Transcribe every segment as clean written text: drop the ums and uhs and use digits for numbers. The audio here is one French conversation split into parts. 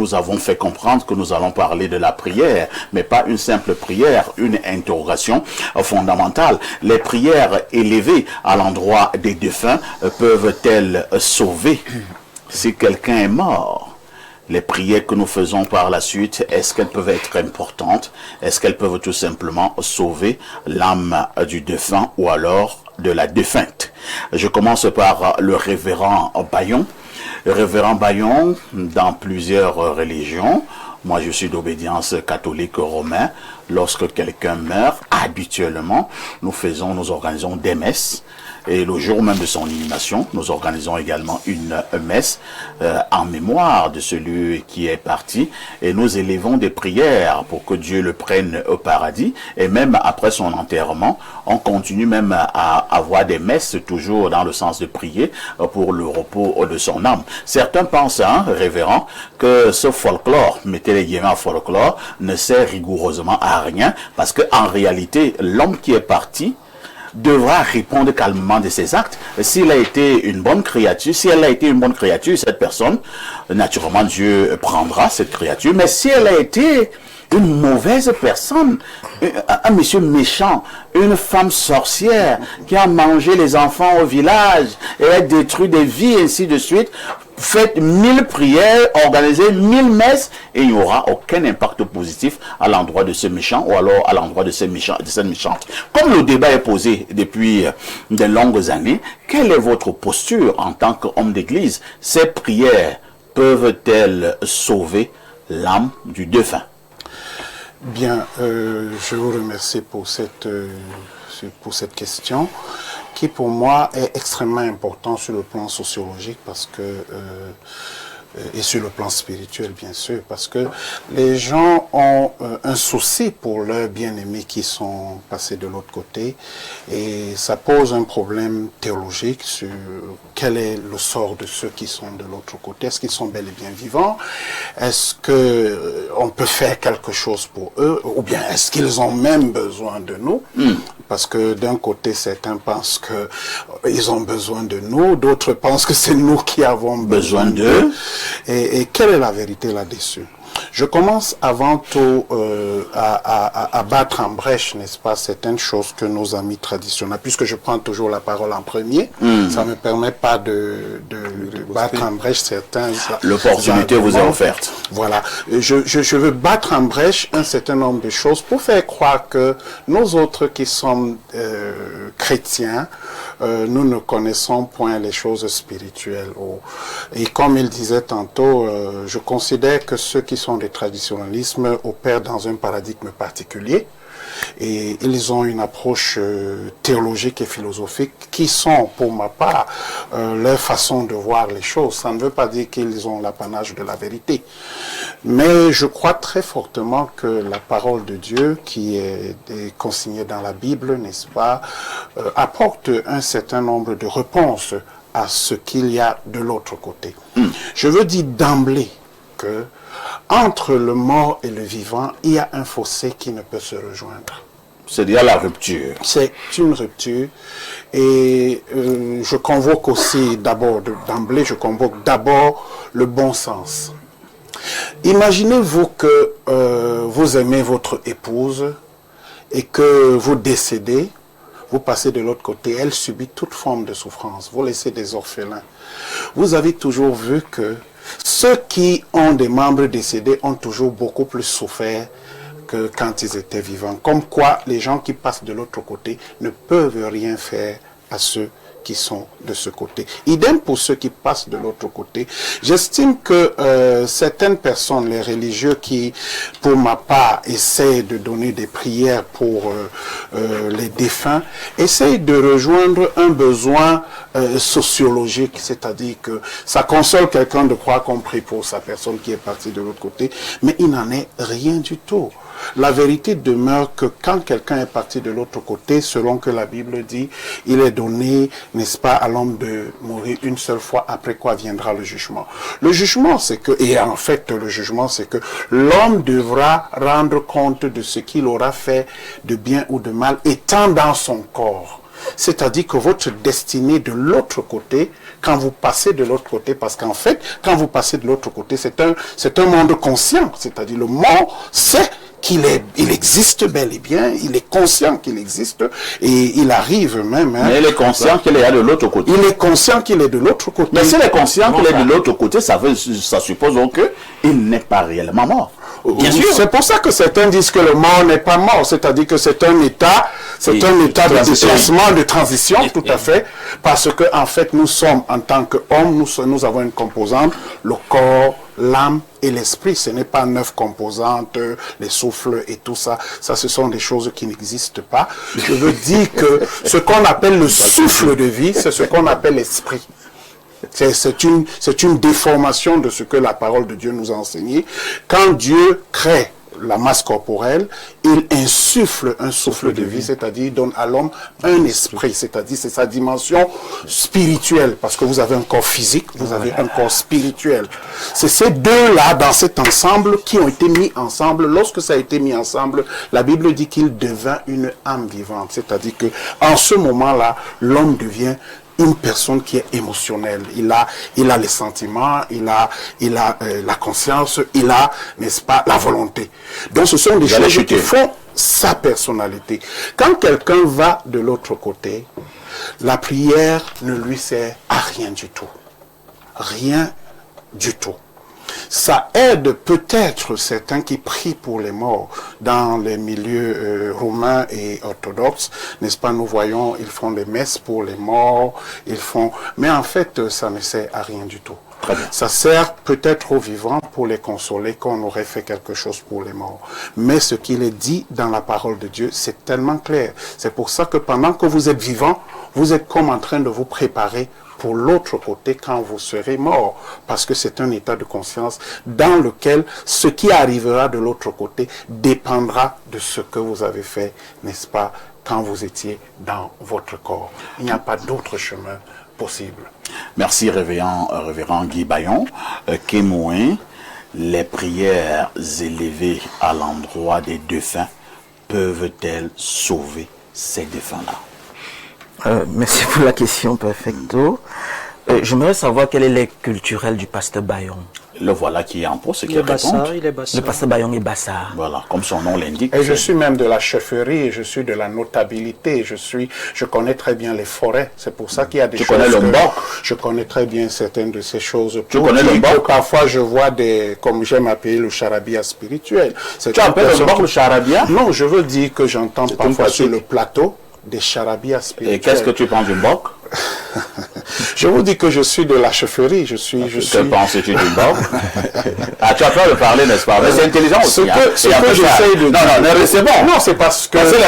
nous avons fait comprendre que nous allons parler de la prière, mais pas une simple prière, une interrogation fondamentale. Les prières élevées à l'endroit des défunts peuvent-elles sauver si quelqu'un est mort? Les prières que nous faisons par la suite, est-ce qu'elles peuvent être importantes? Est-ce qu'elles peuvent tout simplement sauver l'âme du défunt ou alors de la défunte? Je commence par le révérend Bayon. Le révérend Bayon, dans plusieurs religions, moi je suis d'obédience catholique romain, lorsque quelqu'un meurt, habituellement, nous organisons des messes. Et le jour même de son inhumation, nous organisons également une messe en mémoire de celui qui est parti. Et nous élevons des prières pour que Dieu le prenne au paradis. Et même après son enterrement, on continue même à avoir des messes, toujours dans le sens de prier pour le repos de son âme. Certains pensent, révérend, que ce folklore, mettez les guillemets en folklore, ne sert rigoureusement à rien. Parce qu'en réalité, l'homme qui est parti devra répondre calmement de ses actes. S'il a été une bonne créature, si elle a été une bonne créature, cette personne, naturellement Dieu prendra cette créature. Mais si elle a été une mauvaise personne, un monsieur méchant, une femme sorcière qui a mangé les enfants au village et a détruit des vies, ainsi de suite, faites 1000 prières, organisez 1000 messes et il n'y aura aucun impact positif à l'endroit de ce méchant ou alors à l'endroit de cette méchante. Comme le débat est posé depuis de longues années, quelle est votre posture en tant qu'homme d'église? Ces prières peuvent-elles sauver l'âme du défunt? Bien, je vous remercie pour cette question qui pour moi est extrêmement important sur le plan sociologique parce que et sur le plan spirituel bien sûr, parce que les gens ont un souci pour leurs bien-aimés qui sont passés de l'autre côté et ça pose un problème théologique sur quel est le sort de ceux qui sont de l'autre côté. Est-ce qu'ils sont bel et bien vivants? Est-ce qu'on peut faire quelque chose pour eux? Ou bien est-ce qu'ils ont même besoin de nous? Parce que d'un côté, certains pensent qu'ils ont besoin de nous, d'autres pensent que c'est nous qui avons besoin d'eux. Et quelle est la vérité là-dessus? Je commence avant tout à battre en brèche, n'est-ce pas, certaines choses que nos amis traditionnels, puisque je prends toujours la parole en premier, ça ne me permet pas de battre en brèche certains... L'opportunité vous est offerte. Voilà. Je veux battre en brèche un certain nombre de choses pour faire croire que nous autres qui sommes chrétiens, nous ne connaissons point les choses spirituelles. Et comme il disait tantôt, je considère que ceux qui sont des traditionnalismes opèrent dans un paradigme particulier et ils ont une approche théologique et philosophique qui sont, pour ma part, leur façon de voir les choses. Ça ne veut pas dire qu'ils ont l'apanage de la vérité. Mais je crois très fortement que la parole de Dieu, qui est consignée dans la Bible, n'est-ce pas, apporte un certain nombre de réponses à ce qu'il y a de l'autre côté. Je veux dire d'emblée que entre le mort et le vivant, il y a un fossé qui ne peut se rejoindre. C'est-à-dire la rupture. C'est une rupture. Et je convoque aussi d'emblée, je convoque d'abord le bon sens. Imaginez-vous que vous aimez votre épouse et que vous décédez, vous passez de l'autre côté, elle subit toute forme de souffrance, vous laissez des orphelins. Vous avez toujours vu que ceux qui ont des membres décédés ont toujours beaucoup plus souffert que quand ils étaient vivants. Comme quoi, les gens qui passent de l'autre côté ne peuvent rien faire à ceux qui sont de ce côté. Idem pour ceux qui passent de l'autre côté. J'estime que certaines personnes, les religieux qui, pour ma part, essayent de donner des prières pour les défunts, essayent de rejoindre un besoin sociologique, c'est-à-dire que ça console quelqu'un de croire qu'on prie pour sa personne qui est partie de l'autre côté, mais il n'en est rien du tout. La vérité demeure que quand quelqu'un est parti de l'autre côté, selon que la Bible dit, il est donné, n'est-ce pas, à l'homme de mourir une seule fois, après quoi viendra le jugement. Le jugement, c'est que, et en fait, le jugement, c'est que l'homme devra rendre compte de ce qu'il aura fait de bien ou de mal, étant dans son corps. C'est-à-dire que votre destinée de l'autre côté, quand vous passez de l'autre côté, parce qu'en fait, quand vous passez de l'autre côté, c'est un monde conscient, c'est-à-dire le mort sait il existe bel et bien, il est conscient qu'il existe, et il arrive même... Mais il est conscient qu'il est de l'autre côté. Il est conscient qu'il est de l'autre côté. Mais s'il est conscient qu'il est de l'autre côté, ça suppose donc qu'il n'est pas réellement mort. Bien sûr. C'est pour ça que certains disent que le mort n'est pas mort, c'est-à-dire que c'est un état, de déplacement, de transition, tout à fait, parce que en fait nous sommes en tant qu'hommes, nous avons une composante, le corps, l'âme et l'esprit. Ce n'est pas 9 composantes, les souffles et tout ça. Ça, ce sont des choses qui n'existent pas. Je veux dire que ce qu'on appelle le souffle de vie, c'est ce qu'on appelle l'esprit. C'est une déformation de ce que la parole de Dieu nous a enseigné. Quand Dieu crée la masse corporelle, il insuffle un souffle de vie, c'est-à-dire il donne à l'homme un esprit, c'est-à-dire c'est sa dimension spirituelle, parce que vous avez un corps physique, vous avez un corps spirituel. C'est ces deux-là, dans cet ensemble, qui ont été mis ensemble. Lorsque ça a été mis ensemble, la Bible dit qu'il devint une âme vivante, c'est-à-dire que en ce moment-là, l'homme devient une personne qui est émotionnelle. Il a les sentiments, il a la conscience, il a, n'est-ce pas, la volonté. Donc ce sont des choses qui font sa personnalité. Quand quelqu'un va de l'autre côté, la prière ne lui sert à rien du tout. Rien du tout. Ça aide peut-être certains qui prient pour les morts dans les milieux romains et orthodoxes, n'est-ce pas? Nous voyons, ils font des messes pour les morts, mais en fait, ça ne sert à rien du tout. Ça sert peut-être aux vivants pour les consoler qu'on aurait fait quelque chose pour les morts. Mais ce qu'il est dit dans la parole de Dieu, c'est tellement clair. C'est pour ça que pendant que vous êtes vivant, vous êtes comme en train de vous préparer pour l'autre côté quand vous serez mort, parce que c'est un état de conscience dans lequel ce qui arrivera de l'autre côté dépendra de ce que vous avez fait, n'est-ce pas, quand vous étiez dans votre corps. Il n'y a pas d'autre chemin possible. Merci révérend Guy Bayon. Kémouin, les prières élevées à l'endroit des défunts peuvent-elles sauver ces défunts-là? Merci pour la question, Perfecto. J'aimerais savoir quel est l'aide culturel du pasteur Bayon. Le voilà qui est en poste, qui répond. Le pasteur Bayon est Bassar. Voilà, comme son nom l'indique. Et je suis même de la chefferie, je suis de la notabilité, je connais très bien les forêts. C'est pour ça qu'il y a des choses. Tu connais le Mbok? Je connais très bien certaines de ces choses. Tu connais le Mbok? Parfois je vois comme j'aime appeler le charabia spirituel. Tu appelles le Mbok le charabia? Non, je veux dire que j'entends parfois sur le plateau des charabias spirituels. Et qu'est-ce que tu penses du Mbok? Je vous dis que je suis de la chefferie, je suis... Que penses-tu du Mbok? Ah, tu as peur de parler, n'est-ce pas? Mais c'est intelligent aussi. Ce que j'essaie de dire... Non, c'est bon. Non, c'est parce que c'est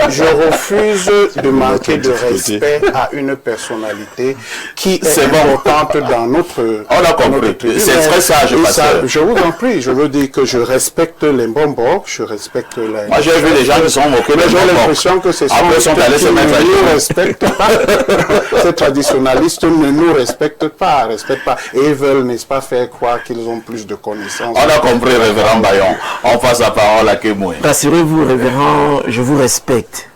je refuse de manquer de respect à une personnalité qui est importante dans notre... On a compris. C'est très sage, pasteur. Je vous en prie, je veux dire que je respecte les Mbok, je respecte les... Moi, j'ai vu les gens qui sont moqués. Mais j'ai l'impression que c'est sont allés se mettre à nous respectent pas. Ces traditionalistes ne nous respectent pas, et ils veulent, n'est-ce pas, faire croire qu'ils ont plus de connaissances. On a compris, révérend Bayon. On passe la parole à Kémoué. Rassurez-vous, révérend, je vous respecte.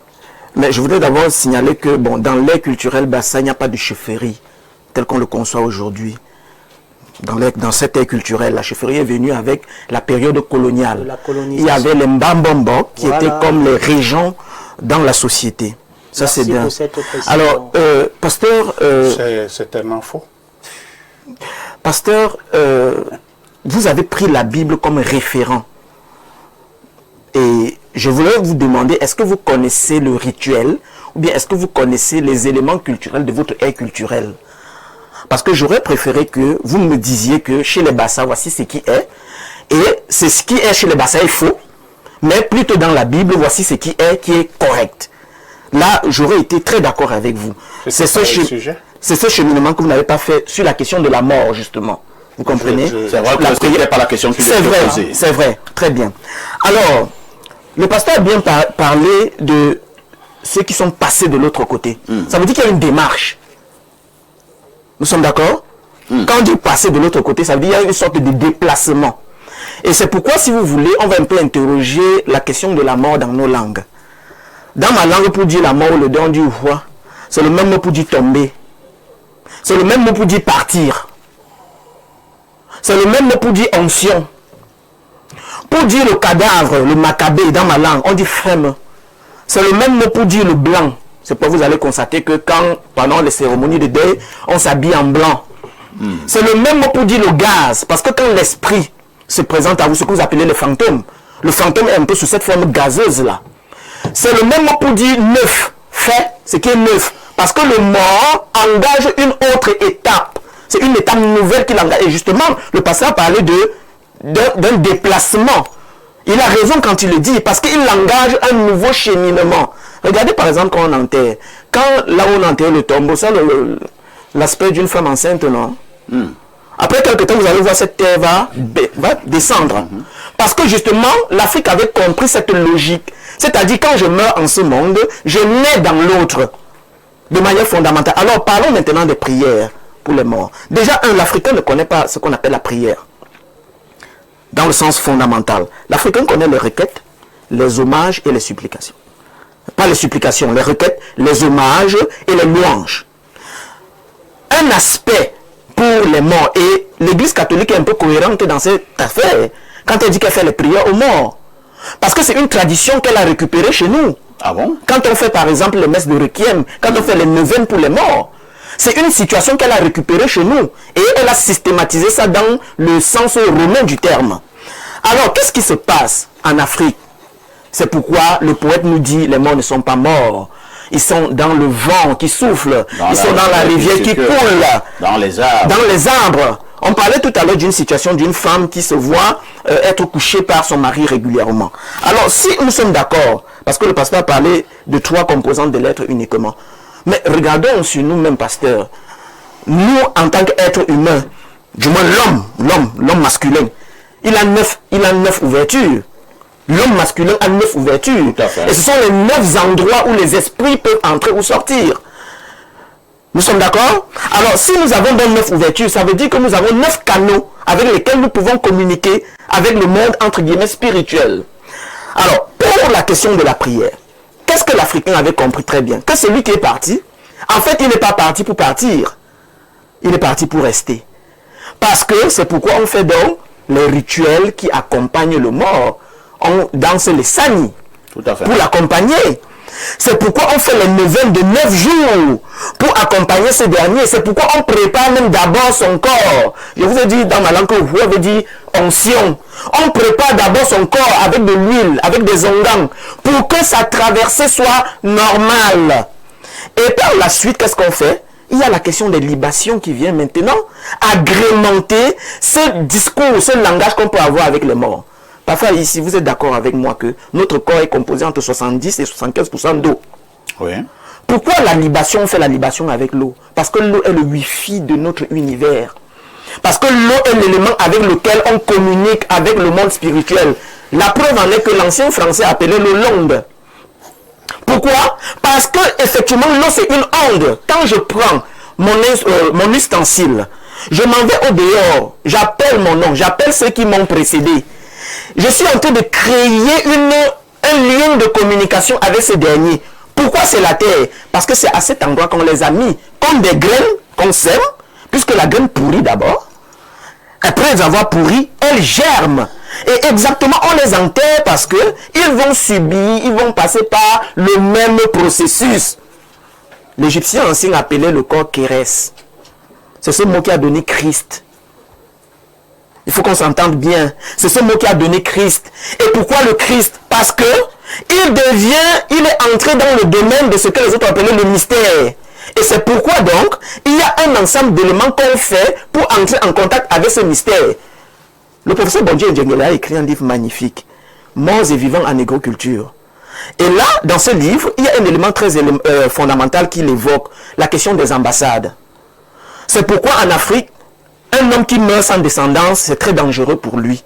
Mais je voudrais d'abord signaler que, bon, dans l'ère culturelle Bassa, il n'y a pas de chefferie, tel qu'on le conçoit aujourd'hui. Dans cette ère culturelle, la chefferie est venue avec la période coloniale. Il y avait les Mbambombo qui étaient comme les régents dans la société. Ça, c'est bien. Alors, pasteur... c'est tellement faux. Pasteur, vous avez pris la Bible comme référent. Et je voulais vous demander, est-ce que vous connaissez le rituel ou bien est-ce que vous connaissez les éléments culturels de votre ère culturelle? Parce que j'aurais préféré que vous me disiez que chez les Bassa, voici ce qui est. Et c'est ce qui est chez les Bassa est faux. Mais plutôt dans la Bible, voici ce qui est correct. Là, j'aurais été très d'accord avec vous. C'est ce cheminement que vous n'avez pas fait sur la question de la mort, justement. Vous comprenez? C'est vrai que ce n'est pas la question que je vais poser. C'est vrai, très bien. Alors, le pasteur a bien parlé de ceux qui sont passés de l'autre côté. Ça veut dire qu'il y a une démarche. Nous sommes d'accord? Quand on dit passer de l'autre côté, ça veut dire qu'il y a une sorte de déplacement. Et c'est pourquoi, si vous voulez, on va un peu interroger la question de la mort dans nos langues. Dans ma langue, pour dire la mort ou le deuil, on dit ouah. C'est le même mot pour dire tomber. C'est le même mot pour dire partir. C'est le même mot pour dire onction. Pour dire le cadavre, le macabé dans ma langue, on dit frème. C'est le même mot pour dire le blanc. C'est pourquoi vous allez constater que quand, pendant les cérémonies de deuil, on s'habille en blanc. C'est le même mot pour dire le gaz. Parce que quand l'esprit se présente à vous, ce que vous appelez le fantôme est un peu sous cette forme gazeuse-là. C'est le même mot pour dire neuf. Fait, ce qui est neuf. Parce que le mort engage une autre étape. C'est une étape nouvelle qu'il engage. Et justement, le pasteur parlait d'un déplacement. Il a raison quand il le dit, parce qu'il engage un nouveau cheminement. Regardez par exemple quand on enterre. Quand là où on enterre le tombeau, ça l'aspect d'une femme enceinte, non? Après quelques temps, vous allez voir cette terre va descendre. Parce que justement, l'Afrique avait compris cette logique. C'est-à-dire, quand je meurs en ce monde, je nais dans l'autre. De manière fondamentale. Alors, parlons maintenant des prières pour les morts. Déjà, l'Africain ne connaît pas ce qu'on appelle la prière. Dans le sens fondamental. L'Africain connaît les requêtes, les hommages et les supplications. Pas les supplications, les requêtes, les hommages et les louanges. Un aspect pour les morts, et l'Église catholique est un peu cohérente dans cette affaire, quand elle dit qu'elle fait les prières aux morts. Parce que c'est une tradition qu'elle a récupérée chez nous. Ah bon? Quand on fait par exemple les messes de requiem, quand on fait les neuvaines pour les morts, c'est une situation qu'elle a récupérée chez nous. Et elle a systématisé ça dans le sens romain du terme. Alors, qu'est-ce qui se passe en Afrique? C'est pourquoi le poète nous dit, les morts ne sont pas morts. Ils sont dans le vent qui souffle. Ils sont dans la rivière qui coule. Dans les arbres. Dans les arbres. On parlait tout à l'heure d'une situation d'une femme qui se voit être couchée par son mari régulièrement. Alors, si nous sommes d'accord, parce que le pasteur a parlé de 3 composantes de l'être uniquement, mais regardons sur nous-mêmes, pasteur. Nous, en tant qu'êtres humains, du moins l'homme masculin, il a 9 ouvertures. L'homme masculin a 9 ouvertures. Et ce sont les 9 endroits où les esprits peuvent entrer ou sortir. Nous sommes d'accord? Alors, si nous avons 9 ouvertures, ça veut dire que nous avons 9 canaux avec lesquels nous pouvons communiquer avec le monde, entre guillemets, spirituel. Alors, pour la question de la prière, qu'est-ce que l'Africain avait compris très bien? Que celui qui est parti, en fait, il n'est pas parti pour partir. Il est parti pour rester. Parce que c'est pourquoi on fait donc les rituels qui accompagnent le mort. On danse les sani pour l'accompagner. C'est pourquoi on fait les neuvaines de 9 jours pour accompagner ce dernier. C'est pourquoi on prépare même d'abord son corps. Je vous ai dit dans ma langue que vous avez dit onction. On prépare d'abord son corps avec de l'huile, avec des onguents, pour que sa traversée soit normale. Et par la suite, qu'est-ce qu'on fait? Il y a la question des libations qui vient maintenant agrémenter ce discours, ce langage qu'on peut avoir avec les morts. Parfois, ici, vous êtes d'accord avec moi que notre corps est composé entre 70 et 75% d'eau. Oui. Pourquoi la libation, on fait la libation avec l'eau? Parce que l'eau est le wifi de notre univers. Parce que l'eau est l'élément avec lequel on communique avec le monde spirituel. La preuve en est que l'ancien français appelait l'eau l'onde. Pourquoi? Parce que effectivement l'eau c'est une onde. Quand je prends mon ustensile, je m'en vais au dehors, j'appelle mon nom, j'appelle ceux qui m'ont précédé. Je suis en train de créer un lien de communication avec ces derniers. Pourquoi c'est la terre? Parce que c'est à cet endroit qu'on les a mis comme des graines qu'on sème, puisque la graine pourrit d'abord. Après avoir pourri, elle germe. Et exactement, on les enterre parce que ils vont subir, ils vont passer par le même processus. L'Égyptien ancien appelait le corps Kérès. C'est ce mot qui a donné Christ. Il faut qu'on s'entende bien. C'est ce mot qui a donné Christ. Et pourquoi le Christ? Parce que il est entré dans le domaine de ce que les autres appelaient le mystère. Et c'est pourquoi donc, il y a un ensemble d'éléments qu'on fait pour entrer en contact avec ce mystère. Le professeur Bondier Ndjengela a écrit un livre magnifique, Morts et vivants en agriculture. Et là, dans ce livre, il y a un élément très fondamental qu'il évoque, la question des ambassades. C'est pourquoi en Afrique, un homme qui meurt sans descendance, c'est très dangereux pour lui.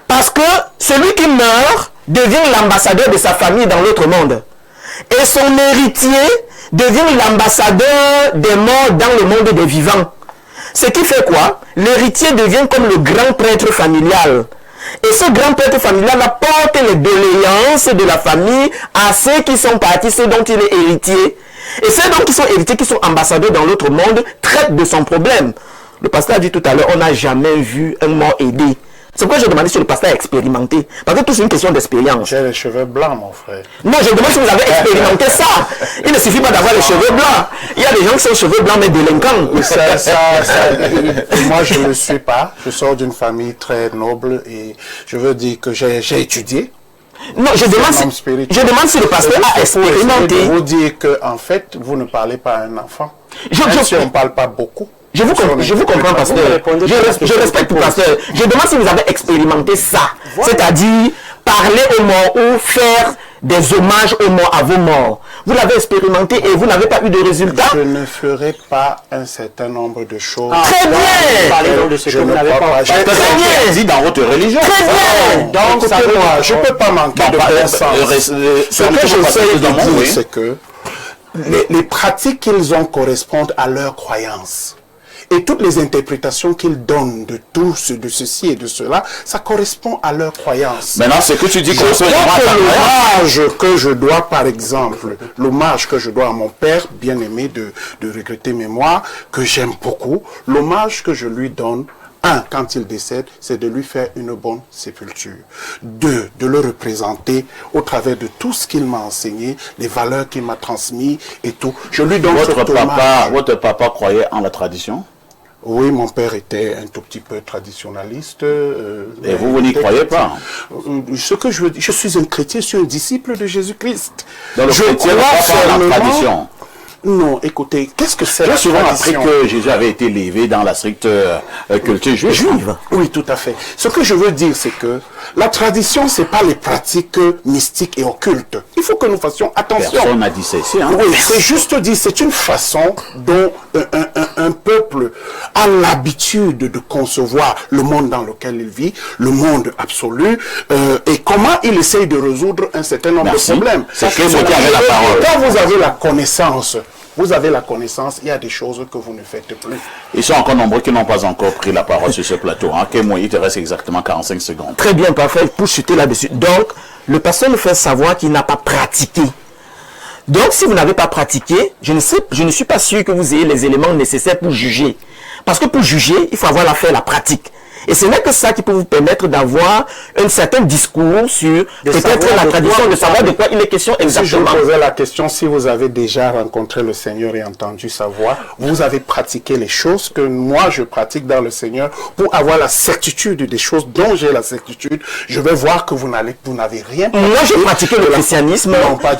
Parce que celui qui meurt devient l'ambassadeur de sa famille dans l'autre monde. Et son héritier devient l'ambassadeur des morts dans le monde des vivants. Ce qui fait quoi? L'héritier devient comme le grand prêtre familial. Et ce grand prêtre familial apporte les doléances de la famille à ceux qui sont partis, ceux dont il est héritier. Et ceux donc qui sont héritiers, qui sont ambassadeurs dans l'autre monde, traitent de son problème. Le pasteur a dit tout à l'heure, on n'a jamais vu un mort aidé. C'est pourquoi j'ai demandé si le pasteur a expérimenté. Parce que tout c'est une question d'expérience. J'ai les cheveux blancs, mon frère. Non, je demande si vous avez expérimenté ça. Il ne suffit pas d'avoir les cheveux blancs. Il y a des gens qui sont cheveux blancs mais délinquants. Moi, je ne le suis pas. Je sors d'une famille très noble et je veux dire que j'ai étudié. Non, je demande si le pasteur a expérimenté. Je vous dire que en fait, vous ne parlez pas à un enfant. Si on ne parle pas beaucoup. Je vous comprends, pasteur. Je respecte le pasteur. Je demande si vous avez expérimenté ça. Voilà. C'est-à-dire parler aux morts ou faire des hommages aux morts à vos morts. Vous l'avez expérimenté et vous n'avez pas eu de résultat. Je ne ferai pas un certain nombre de choses. Très bien. Parlez donc de ce que vous n'avez pas. Très bien. Dit dans votre religion. Très bien. Donc, écoutez-moi, je ne peux pas manquer de bon sens. Ce que j'essaie de dire, c'est que les pratiques qu'ils ont correspondent à leurs croyances. Et toutes les interprétations qu'ils donnent de tout, de ceci et de cela, ça correspond à leurs croyances. Maintenant, ce que tu dis, l'hommage que je dois, par exemple, l'hommage que je dois à mon père, bien aimé de regretter mémoire, que j'aime beaucoup, l'hommage que je lui donne, quand il décède, c'est de lui faire une bonne sépulture. 2, de le représenter au travers de tout ce qu'il m'a enseigné, les valeurs qu'il m'a transmises et tout. Je lui donne Votre papa croyait en la tradition? Oui, mon père était un tout petit peu traditionnaliste. Et vous n'y croyez pas? Ce que je veux dire, je suis un chrétien, je suis un disciple de Jésus-Christ. Donc le chrétien ne croit pas en la tradition? Non, écoutez, qu'est-ce que c'est la tradition? J'ai souvent appris que Jésus avait été élevé dans la stricte culture juive. Oui, tout à fait. Ce que je veux dire, c'est que la tradition, c'est pas les pratiques mystiques et occultes. Il faut que nous fassions attention. Personne n'a dit ceci. Hein? Oui, c'est juste dit, c'est une façon dont un peuple a l'habitude de concevoir le monde dans lequel il vit, le monde absolu, et comment il essaye de résoudre un certain nombre de problèmes. C'est que vous avez la parole. Quand vous avez la connaissance, il y a des choses que vous ne faites plus. Ils sont encore nombreux qui n'ont pas encore pris la parole sur ce plateau. Hein. Moi, il te reste exactement 45 secondes. Très bien, parfait, pour chuter là-dessus. Donc, le pasteur nous fait savoir qu'il n'a pas pratiqué. Donc, si vous n'avez pas pratiqué, je ne suis pas sûr que vous ayez les éléments nécessaires pour juger. Parce que pour juger, il faut avoir la pratique. Et ce n'est que ça qui peut vous permettre d'avoir un certain discours sur peut-être la tradition, de savoir de quoi il est question exactement. Si je posais la question, si vous avez déjà rencontré le Seigneur et entendu sa voix, vous avez pratiqué les choses que moi je pratique dans le Seigneur pour avoir la certitude des choses dont j'ai la certitude. Je vais voir que vous n'avez rien pratiqué. Moi j'ai pratiqué le christianisme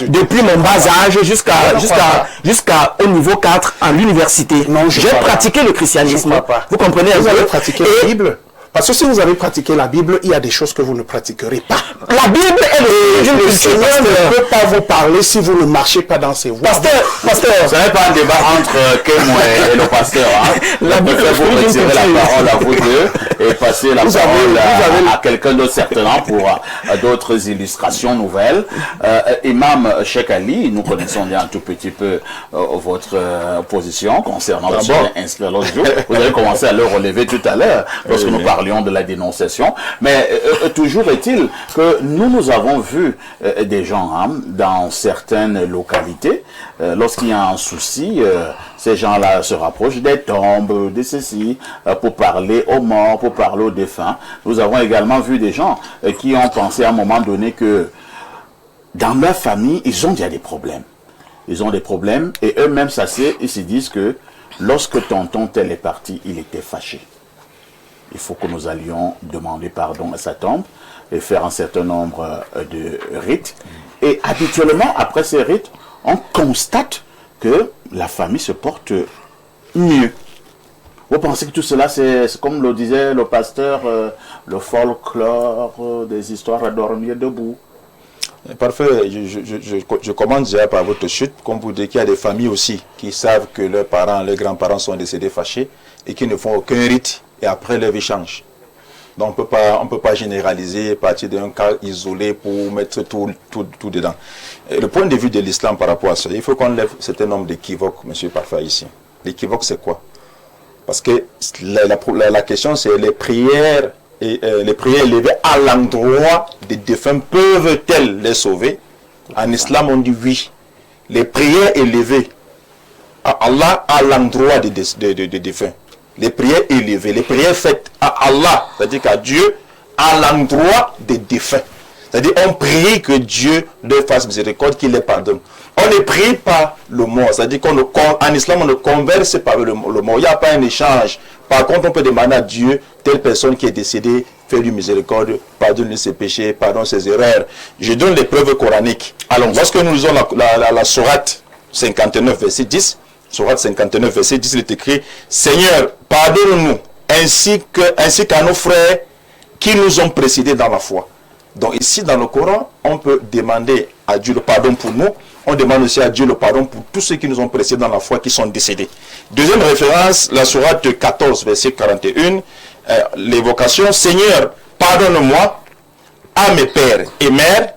depuis mon bas âge jusqu'à au niveau 4 à l'université. J'ai pratiqué le christianisme. Vous comprenez? Vous avez pratiqué la Bible? Parce que si vous avez pratiqué la Bible, il y a des choses que vous ne pratiquerez pas. La Bible est le Seigneur ne peut pas vous parler si vous ne marchez pas dans ses voies. Pasteur, ce n'est pas un débat entre Kémo et le pasteur. Hein. La Bible, vous retirer la parole à vous deux et passer la parole à quelqu'un d'autre certainement pour d'autres illustrations nouvelles. Imam Cheikh Ali, nous connaissons bien un tout petit peu votre position concernant le sujet inscrit l'autre jour. Vous avez commencé à le relever tout à l'heure lorsque nous parlions de la dénonciation, mais toujours est-il que nous avons vu des gens dans certaines localités, lorsqu'il y a un souci, ces gens-là se rapprochent des tombes, de ceci, pour parler aux morts, pour parler aux défunts. Nous avons également vu des gens qui ont pensé à un moment donné que dans leur famille, ils ont déjà des problèmes. Ils ont des problèmes et eux-mêmes s'asseyent et se disent que lorsque tonton tel est parti, il était fâché. Il faut que nous allions demander pardon à sa tombe et faire un certain nombre de rites. Et habituellement, après ces rites, on constate que la famille se porte mieux. Vous pensez que tout cela, c'est comme le disait le pasteur, le folklore, des histoires à dormir debout? Parfait, je commence déjà par votre chute, comme vous dites qu'il y a des familles aussi qui savent que leurs parents, leurs grands-parents sont décédés fâchés et qui ne font aucun rite. Et après, leur vie change. Donc, on ne peut pas généraliser, partir d'un cas isolé pour mettre tout dedans. Et le point de vue de l'islam par rapport à ça, il faut qu'on lève un certain nombre d'équivoques, M. Parfait, ici. L'équivoque, c'est quoi? Parce que la question, c'est les prières élevées à l'endroit des défunts peuvent-elles les sauver? En islam, on dit oui. Les prières élevées à Allah à l'endroit des défunts. Les prières élevées, les prières faites à Allah, c'est-à-dire qu'à Dieu, à l'endroit des défunts. C'est-à-dire on prie que Dieu leur fasse miséricorde, qu'il les pardonne. On ne prie pas le mort, c'est-à-dire qu'en islam, on ne converse pas le mort. Il n'y a pas un échange. Par contre, on peut demander à Dieu, telle personne qui est décédée, fais-lui miséricorde, pardonne-lui ses péchés, pardonne ses erreurs. Je donne les preuves coraniques. Alors, lorsque nous lisons la sourate 59, verset 10, sourate 59, verset 10, il est écrit, Seigneur, pardonne-nous, ainsi qu'à nos frères qui nous ont précédés dans la foi. Donc ici, dans le Coran, on peut demander à Dieu le pardon pour nous. On demande aussi à Dieu le pardon pour tous ceux qui nous ont précédés dans la foi, qui sont décédés. Deuxième référence, la sourate 14, verset 41, l'évocation, Seigneur, pardonne-moi à mes pères et mères,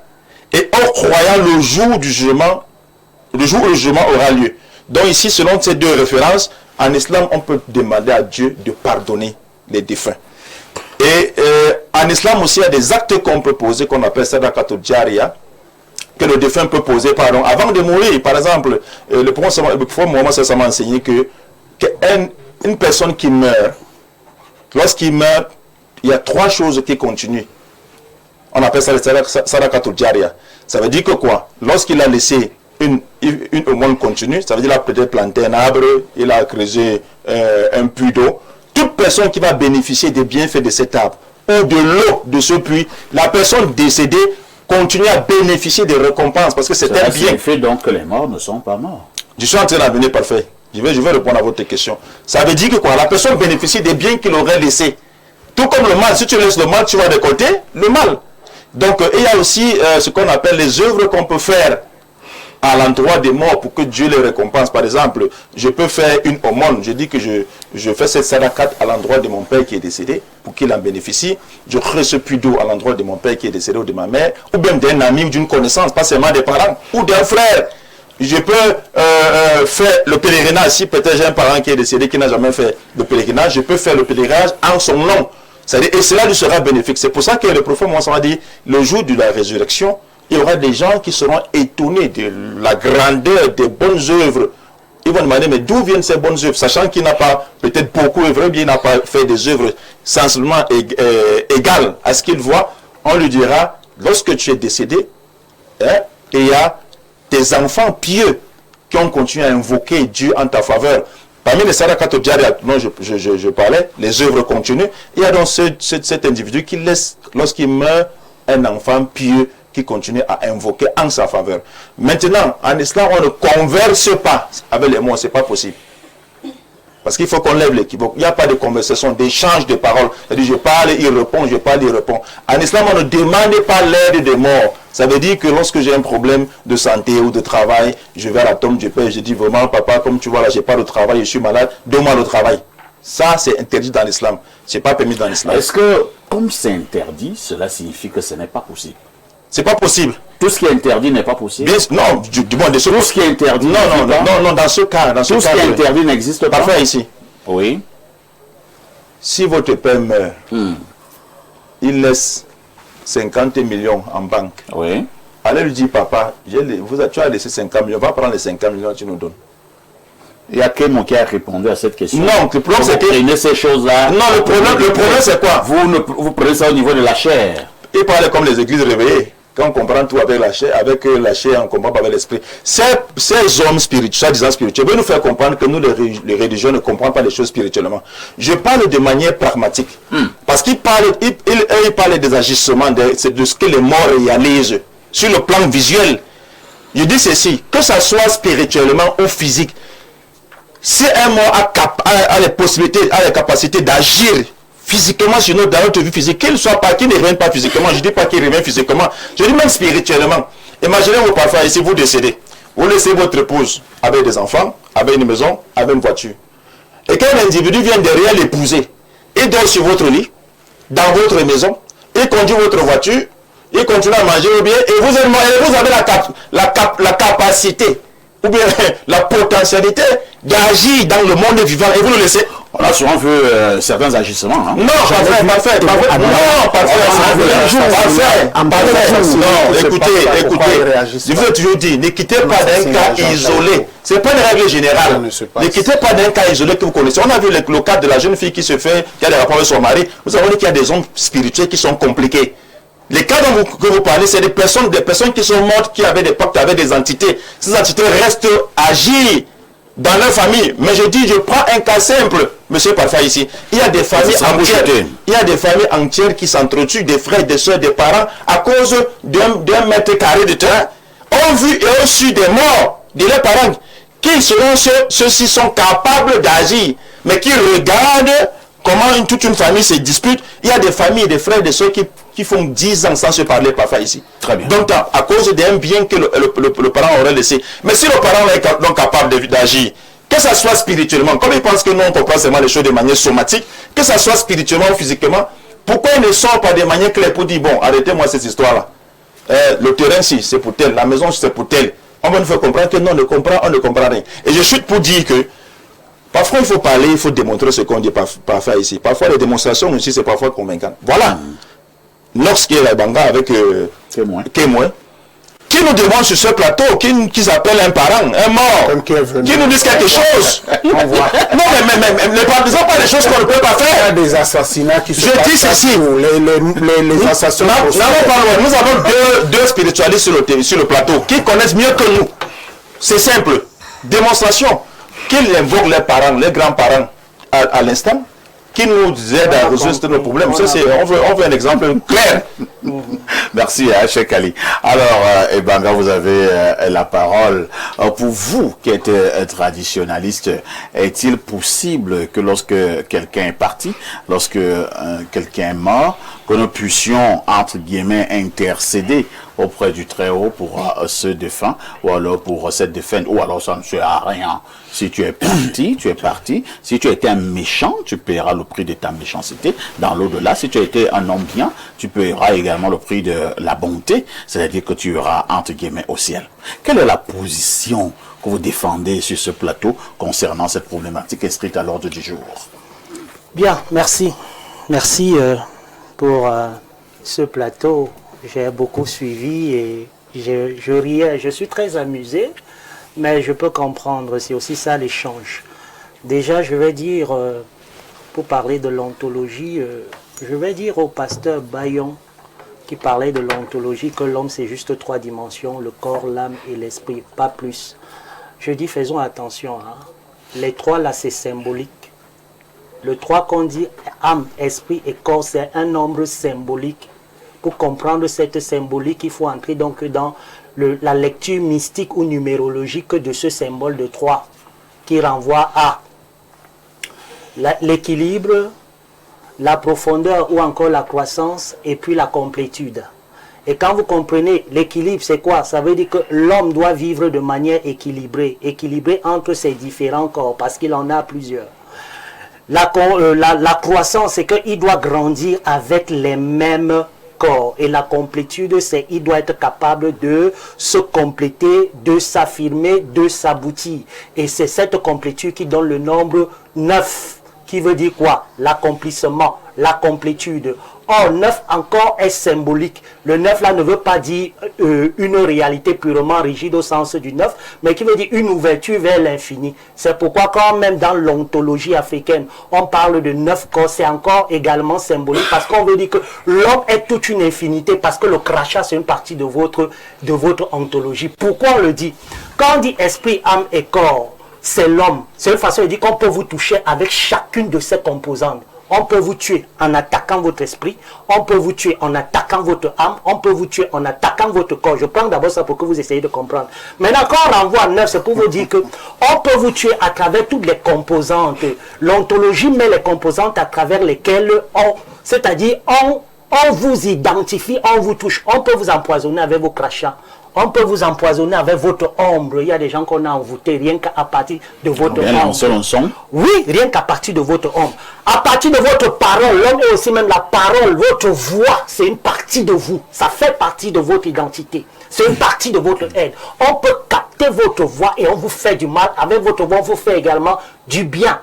et aux croyants le jour du jugement, le jour où le jugement aura lieu. Donc ici, selon ces deux références, en islam, on peut demander à Dieu de pardonner les défunts. Et en islam aussi, il y a des actes qu'on peut poser, qu'on appelle sadaqatul jariya, que le défunt peut poser, pardon, avant de mourir. Par exemple, le prophète Mohammed m'a enseigné qu'une personne qui meurt, lorsqu'il meurt, il y a trois choses qui continuent. On appelle ça le sadaqatul jariya. Ça veut dire que quoi? Lorsqu'il a laissé une aumône continue, ça veut dire qu'il a peut-être planté un arbre, il a creusé un puits d'eau. Toute personne qui va bénéficier des bienfaits de cet arbre ou de l'eau de ce puits, la personne décédée continue à bénéficier des récompenses parce que c'est un bien. Ça fait donc que les morts ne sont pas morts. Je suis en train d'en venir parfait. Je vais répondre à votre question. Ça veut dire que quoi? La personne bénéficie des biens qu'il aurait laissés. Tout comme le mal, si tu laisses le mal, tu vas récolter le mal. Donc il y a aussi ce qu'on appelle les œuvres qu'on peut faire à l'endroit des morts pour que Dieu les récompense. Par exemple, je peux faire une aumône. Je dis que je fais cette sadakat à l'endroit de mon père qui est décédé pour qu'il en bénéficie. Je crée ce puits d'eau à l'endroit de mon père qui est décédé ou de ma mère, ou bien d'un ami ou d'une connaissance, pas seulement des parents, ou d'un frère. Je peux faire le pèlerinage. Si peut-être j'ai un parent qui est décédé qui n'a jamais fait le pèlerinage, je peux faire le pèlerinage en son nom. Et cela lui sera bénéfique. C'est pour ça que le prophète Mohammed a dit, le jour de la résurrection, il y aura des gens qui seront étonnés de la grandeur des bonnes œuvres. Ils vont demander, mais d'où viennent ces bonnes œuvres? Sachant qu'il n'a pas peut-être beaucoup œuvré, bien il n'a pas fait des œuvres sensiblement égales à ce qu'il voit. On lui dira, lorsque tu es décédé, et il y a tes enfants pieux qui ont continué à invoquer Dieu en ta faveur. Parmi les sadaqatul jariya dont je parlais, les œuvres continues, il y a donc cet individu qui laisse, lorsqu'il meurt, un enfant pieux qui continue à invoquer en sa faveur. Maintenant, en islam, on ne converse pas avec les morts, ce n'est pas possible. Parce qu'il faut qu'on lève l'équivoque. Il n'y a pas de conversation, d'échange de paroles. C'est-à-dire, je parle, il répond, je parle, il répond. En islam, on ne demande pas l'aide des morts. Ça veut dire que lorsque j'ai un problème de santé ou de travail, je vais à la tombe du père, je dis vraiment, papa, comme tu vois là, je n'ai pas de travail, je suis malade, donne-moi le travail. Ça, c'est interdit dans l'islam. Ce n'est pas permis dans l'islam. Est-ce que, comme c'est interdit, cela signifie que ce n'est pas possible? C'est pas possible. Tout ce qui est interdit n'est pas possible. Non, du moins de ce tout ce qui est interdit. Non, dans ce cas. Tout ce qui est interdit n'existe pas. Parfait ici. Oui. Si votre père meurt, il laisse 50 millions en banque. Oui. Allez lui dire, papa, tu as laissé 50 millions, va prendre les 50 millions, tu nous donnes. Il y a quelqu'un qui a répondu à cette question. Non, le problème c'est que... Prenez ces choses-là. Non, le problème c'est quoi? Vous prenez ça au niveau de la chair. Il parle comme les églises réveillées. Quand on comprend tout avec la chair, on ne comprend pas avec l'esprit. Ces hommes spirituels, disant spirituels, veulent nous faire comprendre que nous, les religieux, ne comprenons pas les choses spirituellement. Je parle de manière pragmatique. Parce qu'il parle des agissements, de ce que les morts réalisent sur le plan visuel. Je dis ceci, que ça soit spirituellement ou physique, si un mort a les possibilités, a les capacités d'agir physiquement dans notre vie physique, qu'il ne revienne pas physiquement, je ne dis pas qu'il revient physiquement, je dis même spirituellement. Imaginez-vous parfois ici, vous décédez, vous laissez votre épouse avec des enfants, avec une maison, avec une voiture. Et quand un individu vient derrière l'épouser, il dort sur votre lit, dans votre maison, il conduit votre voiture, il continue à manger au bien, et vous êtes mort, et vous avez la capacité ou bien la potentialité d'agir dans le monde vivant et vous le laissez. On a souvent vu certains agissements. Hein. Non, pas fait. Non, écoutez, je vous ai toujours dit, ne quittez pas d'un cas isolé. Ce n'est pas une règle générale. Ne quittez pas d'un cas isolé que vous connaissez. On a vu le cas de la jeune fille qui se fait, qui a des rapports avec son mari. Vous savez qu'il y a des hommes spirituels qui sont compliqués. Les cas dont vous parlez, c'est des personnes qui sont mortes, qui avaient des pactes avec des entités. Ces entités restent agir dans leur famille. Mais je dis, je prends un cas simple, monsieur Parfait ici. Il y a des familles entières. Il y a des familles entières qui s'entretuent, des frères, des soeurs, des parents, à cause d'un mètre carré de terrain. Ont vu et ont su des morts de leurs parents. Qui selon ceux-ci sont capables d'agir, mais qui regardent comment toute une famille se dispute. Il y a des familles, des frères, des soeurs qui font 10 ans sans se parler parfois ici. Très bien. Donc, à cause d'un bien que le parent aurait laissé. Mais si le parent est donc capable d'agir, que ça soit spirituellement, comme il pense que nous on comprend seulement les choses de manière somatique, que ça soit spirituellement ou physiquement, pourquoi il ne sort pas de manière claire pour dire, bon, arrêtez-moi cette histoire-là. Le terrain, si, c'est pour tel, la maison, c'est pour tel. On va nous faire comprendre que non, on ne comprend rien. Et je chute pour dire que parfois, il faut parler, il faut démontrer ce qu'on dit parfois ici. Parfois, les démonstrations aussi, c'est parfois convaincant. Voilà. Lorsqu'il y a la banga avec témoin, qui nous demande sur ce plateau, qui appelle un parent, un mort, qui nous disent quelque chose. Non, mais les parents ne sont pas des choses qu'on ne peut pas faire. Il y a des assassinats qui se passent. Je dis ceci. Les assassinats. Nous avons deux spiritualistes sur le plateau qui connaissent mieux que nous. C'est simple. Démonstration. Qu'ils invoquent les parents, les grands-parents à l'instant, qui nous aident à résoudre nos problèmes. On veut un exemple clair. Merci, Cheikh Ali. Alors, Ebanga, vous avez la parole. Pour vous qui êtes traditionnaliste, est-il possible que lorsque quelqu'un est parti, lorsque quelqu'un est mort, que nous puissions, entre guillemets, intercéder auprès du Très-Haut pour ce défunt, ou alors pour cette défunte, ou alors ça ne sert à rien. Si tu es parti, tu es parti. Si tu as été un méchant, tu paieras le prix de ta méchanceté. Dans l'au-delà, si tu as été un homme bien, tu paieras également le prix de la bonté, c'est-à-dire que tu iras, entre guillemets, au ciel. Quelle est la position que vous défendez sur ce plateau concernant cette problématique inscrite à l'ordre du jour? Bien, merci. Merci pour ce plateau. J'ai beaucoup suivi et je riais, je suis très amusé, mais je peux comprendre, c'est aussi ça l'échange. Déjà, je vais dire, pour parler de l'ontologie, je vais dire au pasteur Bayon, qui parlait de l'ontologie, que l'homme c'est juste 3 dimensions, le corps, l'âme et l'esprit, pas plus. Je dis, faisons attention, hein. Les 3 là c'est symbolique. Le 3 qu'on dit âme, esprit et corps, c'est un nombre symbolique. Pour comprendre cette symbolique, il faut entrer donc dans la lecture mystique ou numérologique de ce symbole de 3 qui renvoie à l'équilibre, la profondeur ou encore la croissance et puis la complétude. Et quand vous comprenez l'équilibre, c'est quoi? Ça veut dire que l'homme doit vivre de manière équilibrée, équilibrée entre ses différents corps parce qu'il en a plusieurs. La croissance, c'est qu'il doit grandir avec les mêmes corps. Et la complétude, c'est qu'il doit être capable de se compléter, de s'affirmer, de s'aboutir. Et c'est cette complétude qui donne le nombre 9, qui veut dire quoi? L'accomplissement, la complétude. Or, 9 encore est symbolique. Le 9 là ne veut pas dire une réalité purement rigide au sens du 9, mais qui veut dire une ouverture vers l'infini. C'est pourquoi quand même dans l'ontologie africaine, on parle de 9 corps, c'est encore également symbolique, parce qu'on veut dire que l'homme est toute une infinité, parce que le crachat c'est une partie de votre ontologie. Pourquoi on le dit? Quand on dit esprit, âme et corps, c'est l'homme. C'est une façon de dire qu'on peut vous toucher avec chacune de ces composantes. On peut vous tuer en attaquant votre esprit, on peut vous tuer en attaquant votre âme, on peut vous tuer en attaquant votre corps. Je prends d'abord ça pour que vous essayiez de comprendre. Maintenant, quand on renvoie à 9, c'est pour vous dire que on peut vous tuer à travers toutes les composantes. L'ontologie met les composantes à travers lesquelles c'est-à-dire on vous identifie, on vous touche. On peut vous empoisonner avec vos crachats. On peut vous empoisonner avec votre ombre. Il y a des gens qu'on a envoûtés rien qu'à partir de votre ombre. Oui, rien qu'à partir de votre ombre. À partir de votre parole, l'homme est aussi même la parole, votre voix, c'est une partie de vous. Ça fait partie de votre identité. C'est une partie de votre aide. On peut capter écoutez votre voix et on vous fait du mal. Avec votre voix, on vous fait également du bien.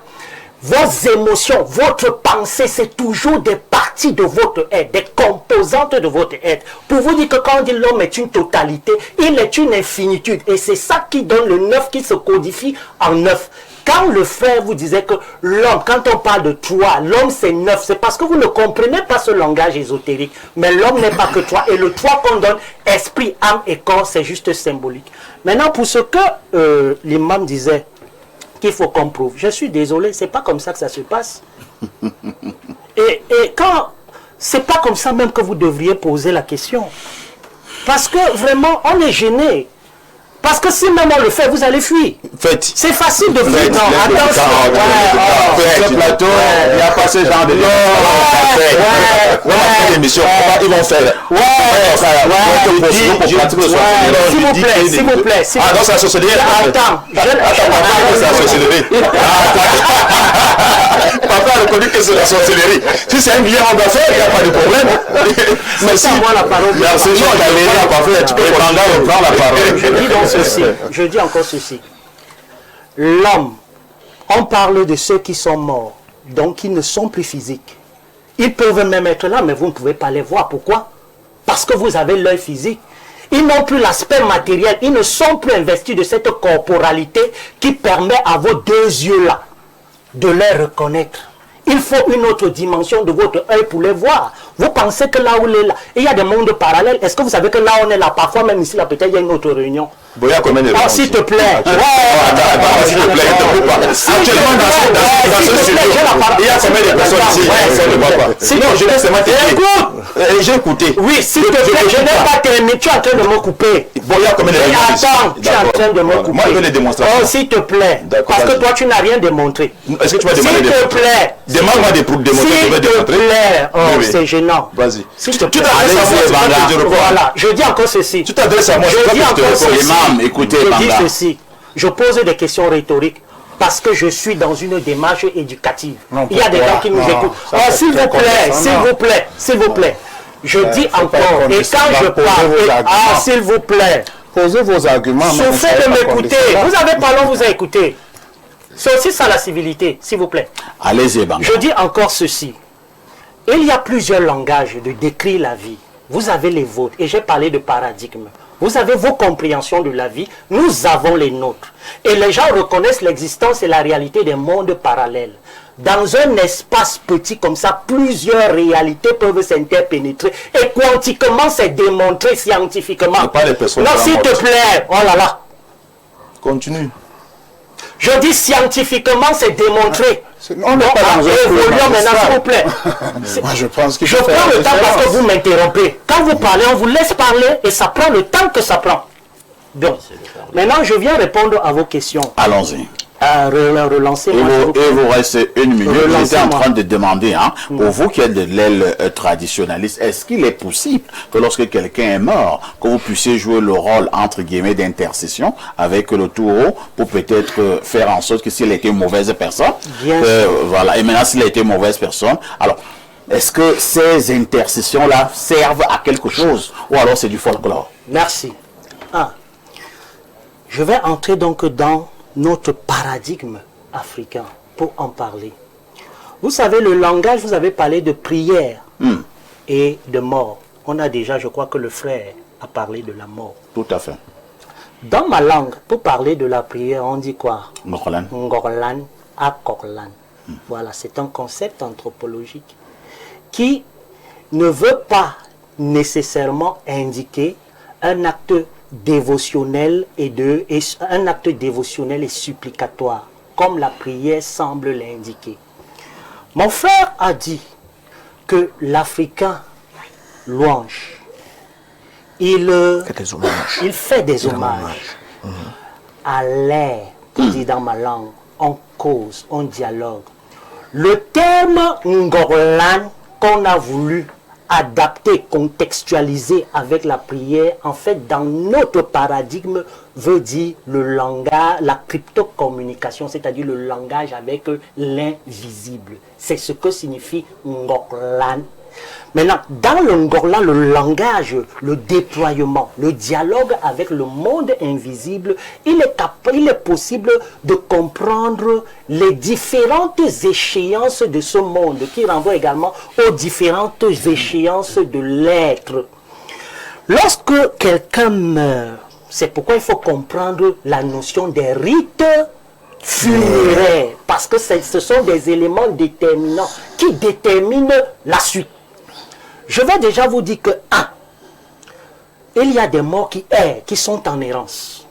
Vos émotions, votre pensée, c'est toujours des parties de votre être, des composantes de votre être. Pour vous dire que quand on dit l'homme est une totalité, il est une infinitude. Et c'est ça qui donne le neuf, qui se codifie en neuf. Quand le frère vous disait que l'homme, quand on parle de trois, l'homme c'est neuf, c'est parce que vous ne comprenez pas ce langage ésotérique. Mais l'homme n'est pas que trois. Et le trois qu'on donne, esprit, âme et corps, c'est juste symbolique. Maintenant, pour ce que l'imam disait, qu'il faut qu'on prouve. Je suis désolé, c'est pas comme ça que ça se passe. Et quand c'est pas comme ça même que vous devriez poser la question. Parce que vraiment, on est gêné. Parce que si même on le fait, vous allez fuir. C'est facile de fuir. Non, attention. Sur le plateau, il n'y a pas ce genre de émission. Ils vont faire. S'il vous plaît. Ah non, c'est la sorcellerie. Attends. C'est la sorcellerie. Papa a reconnu que c'est la sorcellerie. Si c'est un milliard en affaires, il n'y a pas de problème. Mais si moi la parole. Merci, tu peux reprendre la parole. Je dis donc ceci, je dis encore ceci. L'homme, on parle de ceux qui sont morts, donc qui ne sont plus physiques. Ils peuvent même être là, mais vous ne pouvez pas les voir. Pourquoi? Parce que vous avez l'œil physique. Ils n'ont plus l'aspect matériel, ils ne sont plus investis de cette corporalité qui permet à vos deux yeux-là de les reconnaître. Il faut une autre dimension de votre œil pour les voir. Vous pensez que là où il est là, il y a des mondes parallèles. Est-ce que vous savez que là on est là, parfois même ici, là peut-être il y a une autre réunion. Oh, s'il te plaît. S'il te plaît, actuellement dans ce studio, il y a combien de personnes ici? Non, je laisse seulement t'écouter. J'ai écouté. Oui, s'il te plaît, je n'ai pas terminé. Tu es en train de me couper. Bon, il y a combien de personnes? Attends, tu es en train de me couper. Moi, je veux les démonstrations. Oh, s'il te plaît. Parce que toi, tu n'as rien démontré. Est-ce que tu vas demander des S'il te plaît. Demande-moi des preuves démontrer. S'il te plaît. Oh, c'est gênant. Vas-y. S'il te Tu plaît. t'adresses à moi, voilà. Je dis encore ceci. tu t'adresses à moi, je dis encore ceci. Imam, écoutez, je dis ceci. Je pose des questions rhétoriques parce que je suis dans une démarche éducative. Non, il y a des gens qui nous écoutent. Oh, s'il vous plaît, s'il vous plaît. Je dis encore, et quand je parle, s'il vous plaît. Posez vos arguments. Souffrez de m'écouter. Vous avez parlé, on vous a écouté. C'est aussi ça la civilité, s'il vous plaît. Allez-y, Banga. Je dis encore ceci. Il y a plusieurs langages de décrire la vie. Vous avez les vôtres, et j'ai parlé de paradigme. Vous avez vos compréhensions de la vie, nous avons les nôtres. Et les gens reconnaissent l'existence et la réalité des mondes parallèles. Dans un espace petit comme ça, plusieurs réalités peuvent s'interpénétrer. Et quantiquement, c'est démontré scientifiquement. Pas les personnes non, s'il te plaît. Oh là là. Continue. Je dis scientifiquement, c'est démontré. On n'est pas dans un évoluons maintenant, s'il vous plaît. Moi, je pense que je prends le temps parce que vous m'interrompez. Quand vous parlez, on vous laisse parler et ça prend le temps que ça prend. Donc, maintenant, je viens répondre à vos questions. Allons-y. Relancer. Et vous restez une minute. J'étais en train de demander, pour vous qui êtes de l'aile traditionnaliste, est-ce qu'il est possible que lorsque quelqu'un est mort, que vous puissiez jouer le rôle, entre guillemets, d'intercession avec le taureau pour peut-être faire en sorte que s'il était une mauvaise personne, voilà, et maintenant s'il a été une mauvaise personne, alors, est-ce que ces intercessions-là servent à quelque chose ou alors c'est du folklore? Merci. Je vais entrer donc dans notre paradigme africain pour en parler. Vous savez, le langage, vous avez parlé de prière et de mort. On a déjà, je crois que le frère a parlé de la mort. Tout à fait. Dans ma langue, pour parler de la prière, on dit quoi? Ngorlan. Ngorlan, Akorlan. Voilà, c'est un concept anthropologique qui ne veut pas nécessairement indiquer un acte dévotionnel un acte dévotionnel et supplicatoire, comme la prière semble l'indiquer. Mon frère a dit que l'Africain louange, il fait des hommages à l'air, dit dans ma langue, on cause, on dialogue. Le terme Ngorlan qu'on a voulu adapter, contextualiser avec la prière, en fait, dans notre paradigme, veut dire le langage, la cryptocommunication, c'est-à-dire le langage avec l'invisible. C'est ce que signifie Ngorlan. Maintenant, dans le Ngorla, le langage, le déploiement, le dialogue avec le monde invisible, il est possible de comprendre les différentes échéances de ce monde, qui renvoient également aux différentes échéances de l'être. Lorsque quelqu'un meurt, c'est pourquoi il faut comprendre la notion des rites funéraires, parce que ce sont des éléments déterminants qui déterminent la suite. Je vais déjà vous dire que, il y a des morts qui errent, qui sont en errance.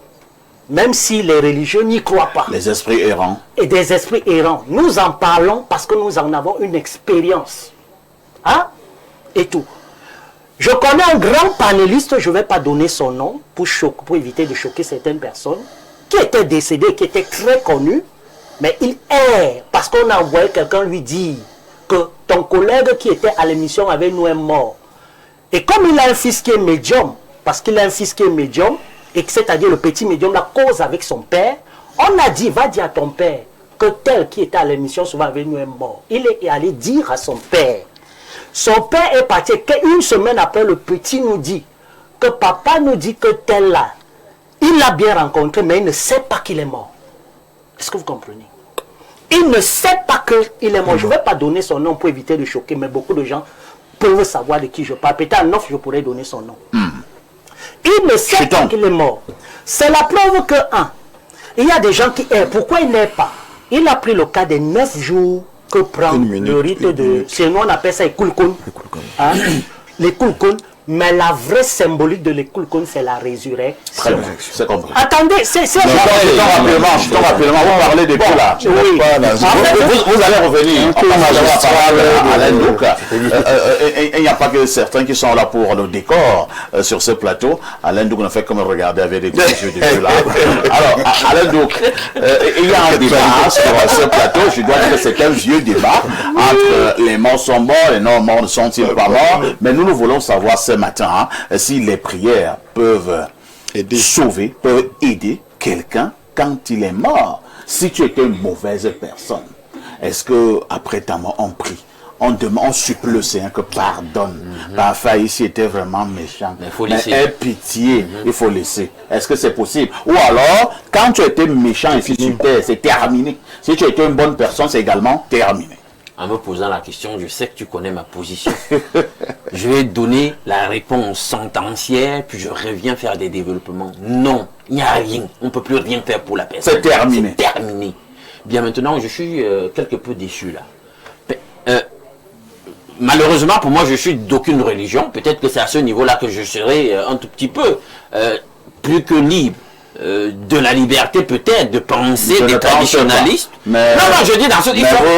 Même si les religieux n'y croient pas. Les esprits errants. Et des esprits errants. Nous en parlons parce que nous en avons une expérience. Et tout. Je connais un grand panéliste, je ne vais pas donner son nom pour éviter de choquer certaines personnes, qui était décédé, qui était très connu, mais il erre parce qu'on a envoyé quelqu'un lui dire que ton collègue qui était à l'émission avec nous est mort. Et comme il a un fils qui est médium, parce qu'il a un fils qui est médium, et que c'est-à-dire le petit médium la cause avec son père, on a dit, va dire à ton père que tel qui était à l'émission souvent avec nous est mort. Il est allé dire à son père. Son père est parti, une semaine après, le petit nous dit que papa nous dit que tel là, il l'a bien rencontré, mais il ne sait pas qu'il est mort. Est-ce que vous comprenez? Il ne sait pas qu'il est mort. Je ne vais pas donner son nom pour éviter de choquer, mais beaucoup de gens peuvent savoir de qui je parle. Peut-être en off, je pourrais donner son nom. Il ne sait pas qu'il est mort. C'est la preuve que, il y a des gens qui errent. Pourquoi il n'erre pas? Il a pris le cas des 9 jours que prend le rite de... Chez nous, on appelle ça les Kulkun. Les Kulkun. Mais la vraie symbolique de l'écoule, c'est la résurrection. Très bien, c'est compris. Attendez, c'est... Je t'en rapidement, vous parlez des pots là. Oui. Vous allez revenir. On va donner la parole à Alain Douk. Il n'y a pas que certains qui sont là pour le décor sur ce plateau. Alain Douk ne fait que me regarder avec des gros yeux de feu là. Alors, Alain Douk, il y a un débat sur ce plateau. Je dois dire que c'est un vieux débat entre les morts sont morts, les non-morts ne sont-ils pas morts. Mais nous voulons savoir ce matin si les prières peuvent sauver, peuvent aider quelqu'un quand il est mort. Si tu étais une mauvaise personne, est-ce que après ta mort on prie, on supplie le Seigneur que pardonne? Parfois ici était vraiment méchant, mais aie pitié, il faut laisser. Est-ce que c'est possible? Ou alors, quand tu étais méchant ici sur terre, c'est terminé. Si tu étais une bonne personne, c'est également terminé. En me posant la question, je sais que tu connais ma position. Je vais donner la réponse sentencière, puis je reviens faire des développements. Non, il n'y a rien. On ne peut plus rien faire pour la personne. C'est terminé. C'est terminé. Bien maintenant, je suis quelque peu déçu là. Mais, malheureusement, pour moi, je suis d'aucune religion. Peut-être que c'est à ce niveau-là que je serai un tout petit peu plus que libre. De la liberté peut-être de penser des traditionalistes. Mais, non, je dis dans ce...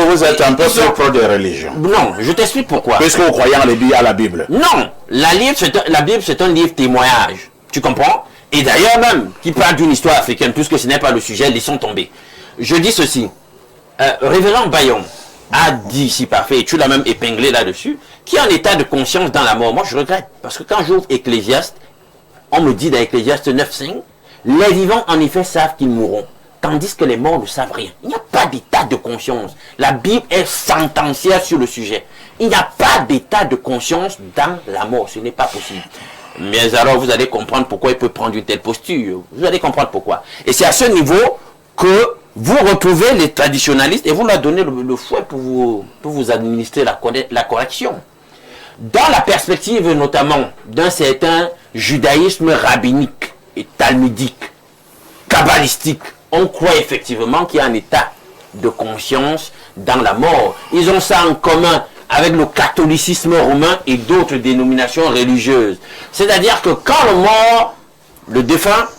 vous êtes un peu plus pro des religions. Non, je t'explique pourquoi. Puisque vous croyez à la Bible. Non, la Bible c'est un livre témoignage. Tu comprends? Et d'ailleurs même, qui parle d'une histoire africaine, puisque ce n'est pas le sujet, laissons tomber. Je dis ceci. Révérend Bayon a dit, si parfait, et tu l'as même épinglé là-dessus, qui est en état de conscience dans la mort. Moi, je regrette. Parce que quand j'ouvre Ecclésiaste, on me dit dans Ecclésiaste 9.5, les vivants, en effet, savent qu'ils mourront, tandis que les morts ne savent rien. Il n'y a pas d'état de conscience. La Bible est sentencière sur le sujet. Il n'y a pas d'état de conscience dans la mort. Ce n'est pas possible. Mais alors, vous allez comprendre pourquoi il peut prendre une telle posture. Vous allez comprendre pourquoi. Et c'est à ce niveau que vous retrouvez les traditionalistes et vous leur donnez le fouet pour vous administrer la correction. Dans la perspective, notamment, d'un certain judaïsme rabbinique, et talmudique, kabbalistique, on croit effectivement qu'il y a un état de conscience dans la mort. Ils ont ça en commun avec le catholicisme romain et d'autres dénominations religieuses. C'est-à-dire que quand le mort, le défunt,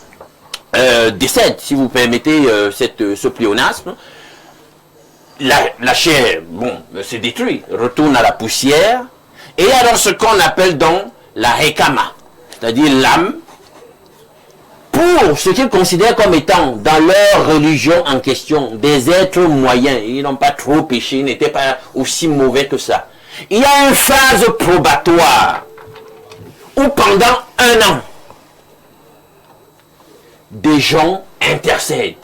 décède, si vous permettez ce pléonasme, la chair, se détruit, retourne à la poussière, et alors ce qu'on appelle donc la hekama, c'est-à-dire l'âme, pour ce qu'ils considèrent comme étant, dans leur religion en question, des êtres moyens. Ils n'ont pas trop péché, ils n'étaient pas aussi mauvais que ça. Il y a une phase probatoire où pendant 1 an, des gens intercèdent.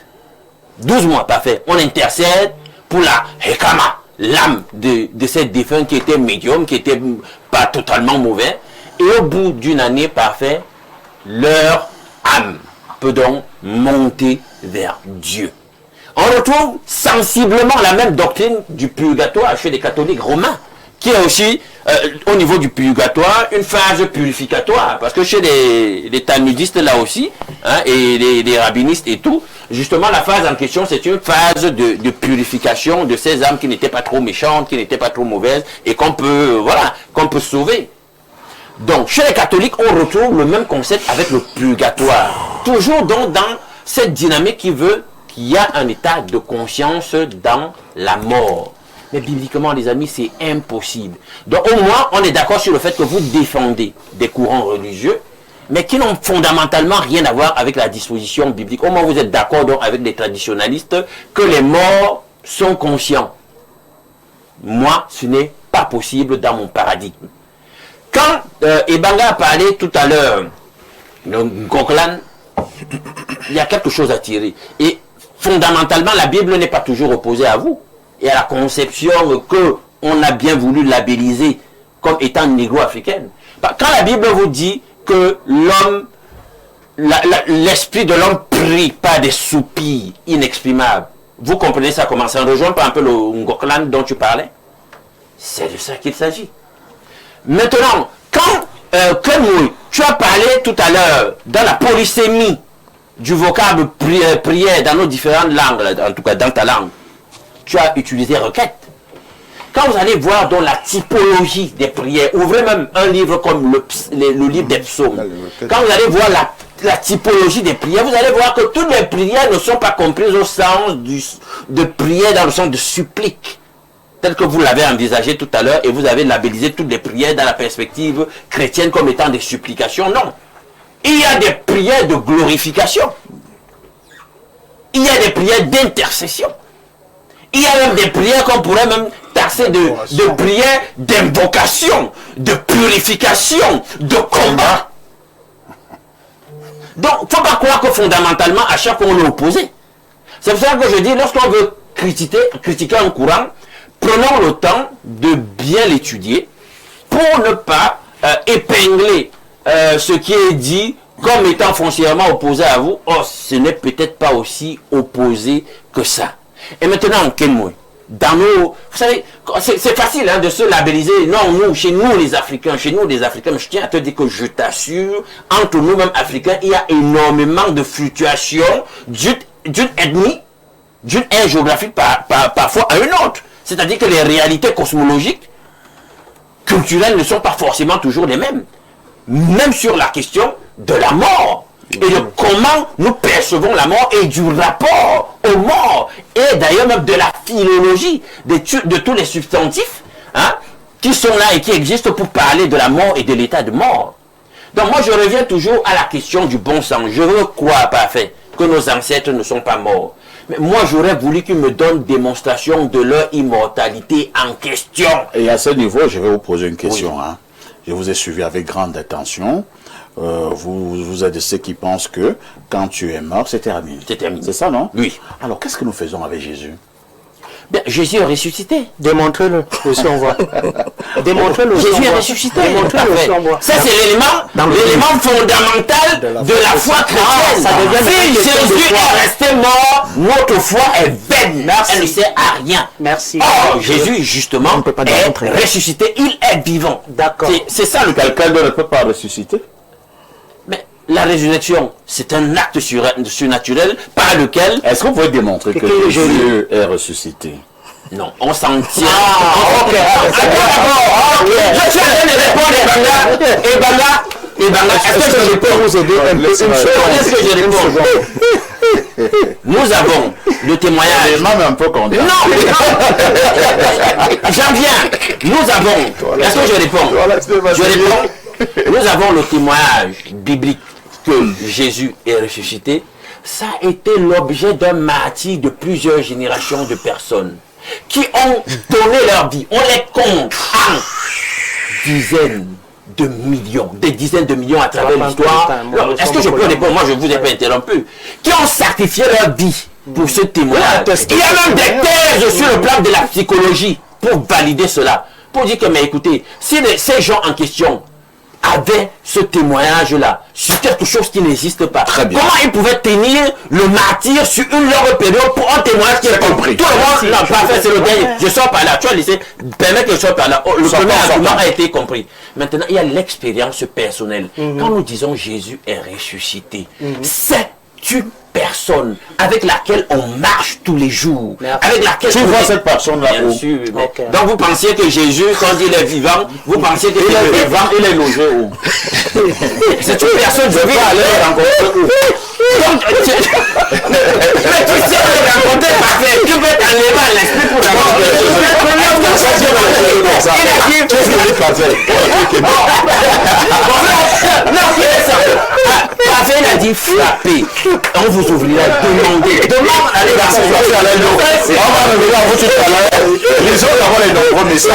12 mois, parfait. On intercède pour la Hekama, l'âme de ces défunts qui étaient médiums, qui étaient pas totalement mauvais. Et au bout d'une année parfaite, leur âme peut donc monter vers Dieu. On retrouve sensiblement la même doctrine du purgatoire chez les catholiques romains, qui est aussi, au niveau du purgatoire, une phase purificatoire. Parce que chez les talmudistes, là aussi, hein, et les rabbinistes et tout, justement, la phase en question, c'est une phase de purification de ces âmes qui n'étaient pas trop méchantes, qui n'étaient pas trop mauvaises, et qu'on peut, voilà, qu'on peut sauver. Donc, chez les catholiques, on retrouve le même concept avec le purgatoire. Toujours donc dans cette dynamique qui veut qu'il y a un état de conscience dans la mort. Mais bibliquement, les amis, c'est impossible. Donc, au moins, on est d'accord sur le fait que vous défendez des courants religieux, mais qui n'ont fondamentalement rien à voir avec la disposition biblique. Au moins, vous êtes d'accord donc avec les traditionalistes que les morts sont conscients. Moi, ce n'est pas possible dans mon paradigme. Quand Ebanga a parlé tout à l'heure de Goklan, il y a quelque chose à tirer. Et fondamentalement, la Bible n'est pas toujours opposée à vous et à la conception que on a bien voulu labelliser comme étant négro-africaine. Quand la Bible vous dit que l'homme, l'esprit de l'homme prie par des soupirs inexprimables, vous comprenez ça comment? Ça rejoint par un peu le Ngoklan dont tu parlais. C'est de ça qu'il s'agit. Maintenant, quand Kenwoy, tu as parlé tout à l'heure dans la polysémie du vocable prière dans nos différentes langues, en tout cas dans ta langue, tu as utilisé requête. Quand vous allez voir dans la typologie des prières, ouvrez même un livre comme le livre des psaumes. Quand vous allez voir la typologie des prières, vous allez voir que toutes les prières ne sont pas comprises au sens de prière dans le sens de supplique, tel que vous l'avez envisagé tout à l'heure, et vous avez labellisé toutes les prières dans la perspective chrétienne comme étant des supplications. Non. Il y a des prières de glorification. Il y a des prières d'intercession. Il y a même des prières qu'on pourrait même taxer de prières d'invocation, de purification, de combat. Donc, il ne faut pas croire que fondamentalement, à chaque fois, on est opposé. C'est pour ça que je dis, lorsqu'on veut critiquer un courant, prenons le temps de bien l'étudier pour ne pas épingler ce qui est dit comme étant foncièrement opposé à vous. Oh, ce n'est peut-être pas aussi opposé que ça. Et maintenant, Kenwoy, dans nos... Vous savez, c'est facile hein, de se labelliser. Non, nous, chez nous les Africains, je tiens à te dire que je t'assure, entre nous-mêmes Africains, il y a énormément de fluctuations d'une ethnie, d'une aire géographique parfois à une autre. C'est-à-dire que les réalités cosmologiques, culturelles ne sont pas forcément toujours les mêmes. Même sur la question de la mort. Et de comment nous percevons la mort et du rapport aux morts. Et d'ailleurs même de la philologie de tous les substantifs hein, qui sont là et qui existent pour parler de la mort et de l'état de mort. Donc moi je reviens toujours à la question du bon sens. Je veux croire parfait que nos ancêtres ne sont pas morts. Mais moi, j'aurais voulu qu'ils me donnent démonstration de leur immortalité en question. Et à ce niveau, je vais vous poser une question. Oui. Hein. Je vous ai suivi avec grande attention. Vous êtes de ceux qui pensent que quand tu es mort, c'est terminé. C'est terminé. C'est ça, non? Oui. Alors, qu'est-ce que nous faisons avec Jésus? Bien, Jésus est ressuscité. Démontrez-le, aussi on voit. Démontrez-le. Jésus est ressuscité. Démontrez-le, aussi on voit. Ça, c'est l'élément fondamental de la foi chrétienne. Ça devient si Jésus est resté mort, notre foi est vaine. Elle ne sert à rien. Merci. Or, Jésus, justement, est ressuscité. Il est vivant. D'accord. C'est ça le calcul. Quelqu'un ne peut pas ressusciter. Mais la résurrection, c'est un acte surnaturel par lequel... Est-ce qu'on peut démontrer que Jésus est ressuscité? Non, on s'en tient. Ah, ok. Je suis en train de répondre, Ebanga, est-ce que je peux vous aider un peu? Est-ce que je réponds? Nous avons le témoignage. Même un peu condamné. Non, j'en viens. Nous avons. Est-ce que je réponds? Je réponds. Nous avons le témoignage biblique que Jésus est ressuscité. Ça a été l'objet d'un martyre de plusieurs générations de personnes qui ont donné leur vie. On les compte en dizaines de millions, des dizaines de millions à travers l'histoire. Est-ce que je peux répondre? Moi, je ne vous ai pas interrompu. Qui ont sacrifié leur vie pour ce témoignage. Il y a même des thèses sur le plan de la psychologie pour valider cela. Pour dire que, mais écoutez, si ces gens en question avaient ce témoignage-là sur quelque chose qui n'existe pas, comment ils pouvaient tenir le martyr sur une longue période pour un témoignage qui est compris? Tout le monde n'a pas fait, c'est le dernier. Je sors par là, tu as laissé, permets que je sorte par là. Le premier argument a été compris. Maintenant, il y a l'expérience personnelle. Quand nous disons Jésus est ressuscité, c'est une personne avec laquelle on marche tous les jours, avec laquelle tu vois cette personne-là. Bien sûr. Donc vous pensiez que Jésus, quand il est vivant, vous pensiez que il est vivant, il est logé où? C'est une personne, je vais aller rencontrer où? Donc, mais tu sais rencontrer parfait, tu peux t'enlever à l'esprit pour rencontrer. Parfait, il a dit frapper. On vous ouvrira, demandez. Demande à l'église. Les autres, avoir les nombreux messages.